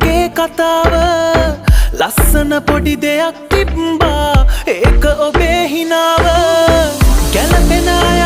මගේ කතාව ලස්සන පොඩි දෙයක් තිබ්බා ඒක ඔබේ හිනාව ගැලපෙන අය